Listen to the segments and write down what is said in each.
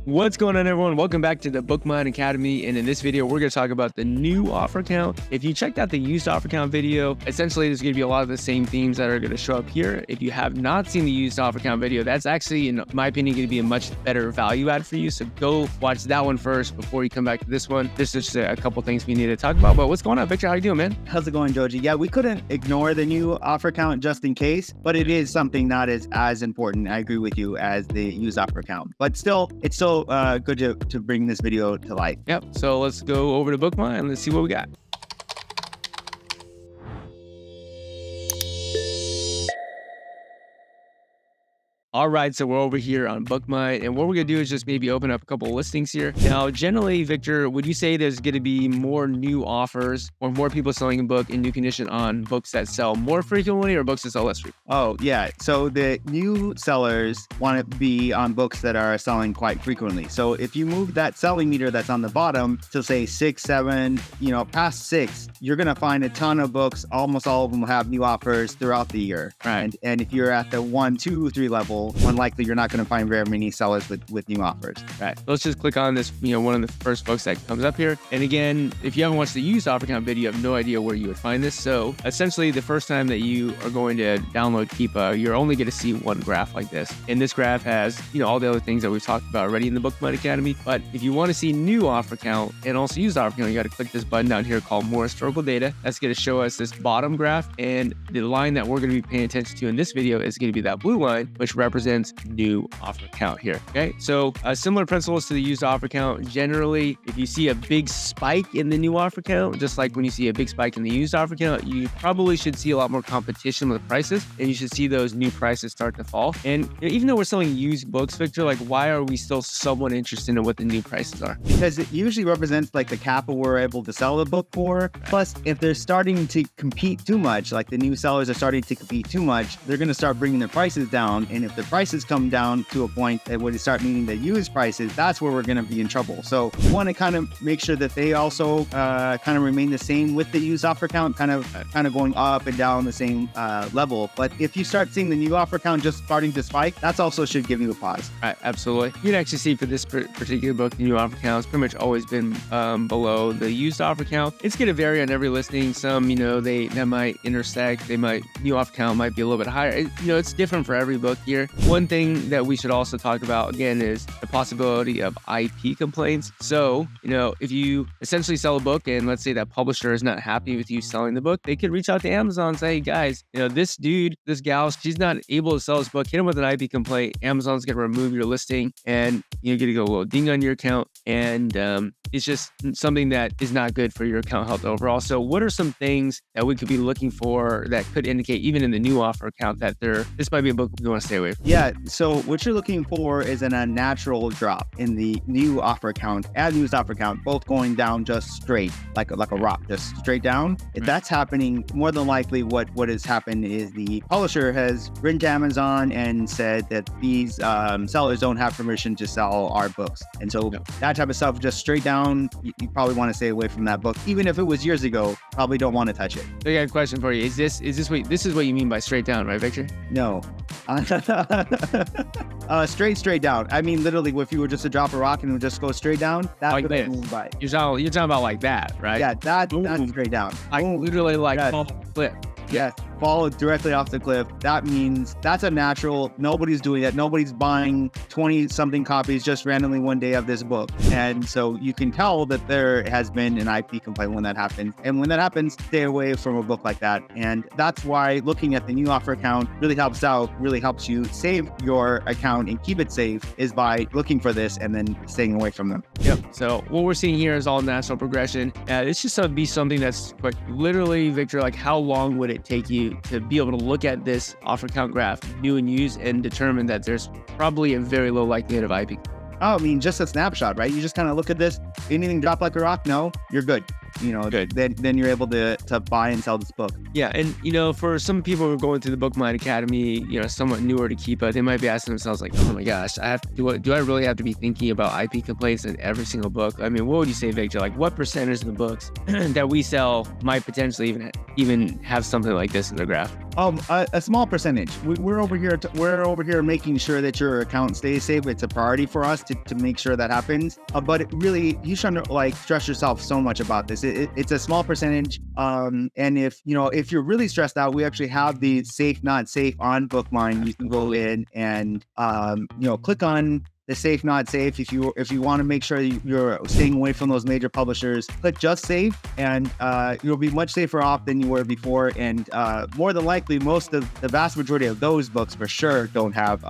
What's going on, everyone? Welcome back to the BookMine Academy, and in this video we're going to talk about the new offer count. If you checked out the used offer count video, essentially there's going to be a lot of the same themes that are going to show up here. If you have not seen the used offer count video, that's actually, in my opinion, going to be a much better value add for you, so go watch that one first before you come back to this one. There's just a couple things we need to talk about. But what's going on, Victor? How you doing, man? How's it going, Joji? Yeah, we couldn't ignore the new offer count just in case, but it is something not as important, I agree with you, as the used offer count. But still, it's still good to bring this video to light. Yep. So let's go over to BookMine and let's see what we got. All right, so we're over here on BookMine, and what we're gonna do is just maybe open up a couple of listings here. Now, generally, Victor, would you say there's gonna be more new offers or more people selling a book in new condition on books that sell more frequently or books that sell less frequently? Oh, yeah. So the new sellers want to be on books that are selling quite frequently. So if you move that selling meter that's on the bottom to say 6, 7, past 6, you're gonna find a ton of books. Almost all of them will have new offers throughout the year. Right. And if you're at the 1, 2, 3 level, unlikely you're not going to find very many sellers with new offers. Right. Let's just click on this, one of the first books that comes up here. And again, if you haven't watched the used offer count video, you have no idea where you would find this. So essentially, the first time that you are going to download Keepa, you're only going to see one graph like this. And this graph has, all the other things that we've talked about already in the BookMine Academy. But if you want to see new offer count and also used offer count, you got to click this button down here called More Historical Data. That's going to show us this bottom graph. And the line that we're going to be paying attention to in this video is going to be that blue line, which represents new offer count here. Okay, so similar principles to the used offer count. Generally, if you see a big spike in the new offer count, just like when you see a big spike in the used offer count, you probably should see a lot more competition with prices, and you should see those new prices start to fall. And even though we're selling used books, Victor, like, why are we still somewhat interested in what the new prices are? Because it usually represents like the cap we're able to sell the book for. Plus, if they're starting to compete too much, like the new sellers are starting to compete too much, they're going to start bringing their prices down. And if the prices come down to a point that would start meeting the used prices, that's where we're going to be in trouble. So we want to kind of make sure that they also kind of remain the same with the used offer count, kind of going up and down the same level. But if you start seeing the new offer count just starting to spike, that's also should give you a pause. Right, absolutely. You can actually see for this particular book, the new offer count has pretty much always been below the used offer count. It's going to vary on every listing. Some, that might intersect. New offer count might be a little bit higher. It's different for every book here. One thing that we should also talk about again is the possibility of IP complaints. So, if you essentially sell a book and let's say that publisher is not happy with you selling the book, they could reach out to Amazon and say, hey guys, this dude, this gal, she's not able to sell this book. Hit him with an IP complaint. Amazon's going to remove your listing and you're going to go a little ding on your account. And it's just something that is not good for your account health overall. So what are some things that we could be looking for that could indicate, even in the new offer account, that this might be a book we want to stay away from? Yeah, so what you're looking for is an unnatural drop in the new offer count and used offer count, both going down just straight, like a rock, just straight down. If that's happening, more than likely what has happened is the publisher has written to Amazon and said that these sellers don't have permission to sell our books. And so that type of stuff, just straight down, you probably want to stay away from that book. Even if it was years ago, probably don't want to touch it. So I got a question for you. Is this what you mean by straight down, right, Victor? No. Straight down. I mean, literally, if you were just to drop a rock and it would just go straight down, that like would move by. You're talking about like that, right? Yeah, that's straight down. Like literally like flip. Yeah, fall directly off the cliff. That means that's a natural. Nobody's doing that. Nobody's buying 20-something copies just randomly one day of this book. And so you can tell that there has been an IP complaint when that happens. And when that happens, stay away from a book like that. And that's why looking at the new offer account really helps out, really helps you save your account and keep it safe, is by looking for this and then staying away from them. Yep. So what we're seeing here is all natural progression. It's just going to be something that's quick. Literally, Victor, like how long would it take you to be able to look at this offer count graph, new and used, and determine that there's probably a very low likelihood of IP? Oh, I mean, just a snapshot, right? You just kind of look at this. Anything drop like a rock? No, you're good. Good. Then you're able to buy and sell this book. Yeah, and for some people who are going through the BookMine Academy, somewhat newer to Keepa, they might be asking themselves like, oh my gosh, do I really have to be thinking about IP complaints in every single book? I mean, what would you say, Victor? Like, what percentage of the books that we sell might potentially even have something like this in the graph? A small percentage. We're over here. We're over here making sure that your account stays safe. It's a priority for us to make sure that happens. But it really, you shouldn't like stress yourself so much about this. It's a small percentage. And if if you're really stressed out, we actually have the safe not safe on BookMine. You can go in and click on the safe not safe. If you want to make sure you're staying away from those major publishers, click just safe, and you'll be much safer off than you were before. And more than likely, the vast majority of those books for sure don't have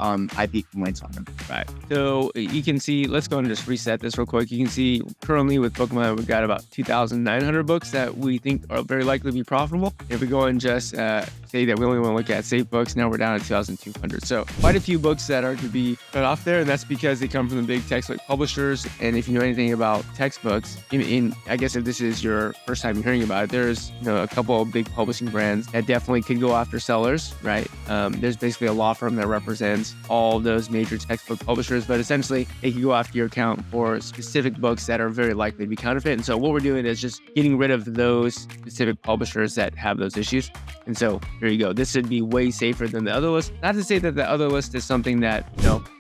IP complaints on them. Right. So you can see, let's go and just reset this real quick. You can see currently with BookMine, we've got about 2,900 books that we think are very likely to be profitable. If we go and just say that we only want to look at safe books, now we're down to 2,200. So quite a few books that are to be cut off there, and that's because they come from the big textbook publishers. And if you know anything about textbooks, I guess if this is your first time hearing about it, there's a couple of big publishing brands that definitely could go after sellers, right? There's basically a law firm that represents all those major textbook publishers, but essentially they can go after your account for specific books that are very likely to be counterfeit. And so what we're doing is just getting rid of those specific publishers that have those issues. And so here you go. This should be way safer than the other list. Not to say that the other list is something that,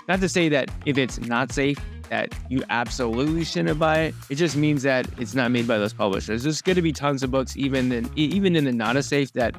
not to say that if it's not safe, that you absolutely shouldn't buy it. It just means that it's not made by those publishers. There's going to be tons of books, even in the not as safe, that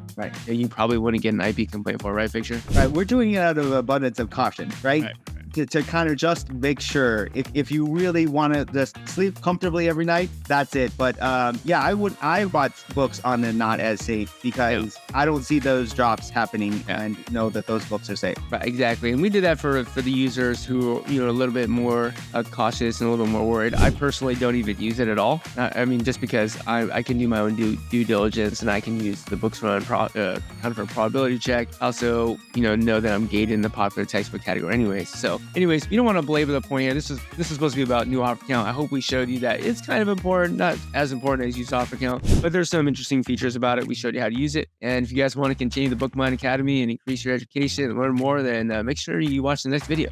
you probably wouldn't get an IP complaint for, right, Victor? Right. We're doing it out of abundance of caution, right? To kind of just make sure if you really want to just sleep comfortably every night, that's it. But I bought books on the not as safe because I don't see those drops happening and know that those books are safe. Right, exactly. And we did that for the users who are a little bit more cautious and a little bit more worried. I personally don't even use it at all. I mean, just because I can do my own due diligence and I can use the books run kind of a probability check. Also, know that I'm gated in the popular textbook category anyways. So anyways, you don't want to belabor the point here. This is supposed to be about new offer count. I hope we showed you that it's kind of important, not as important as used offer count, but there's some interesting features about it. We showed you how to use it. And if you guys want to continue the BookMine Academy and increase your education and learn more, then make sure you watch the next video.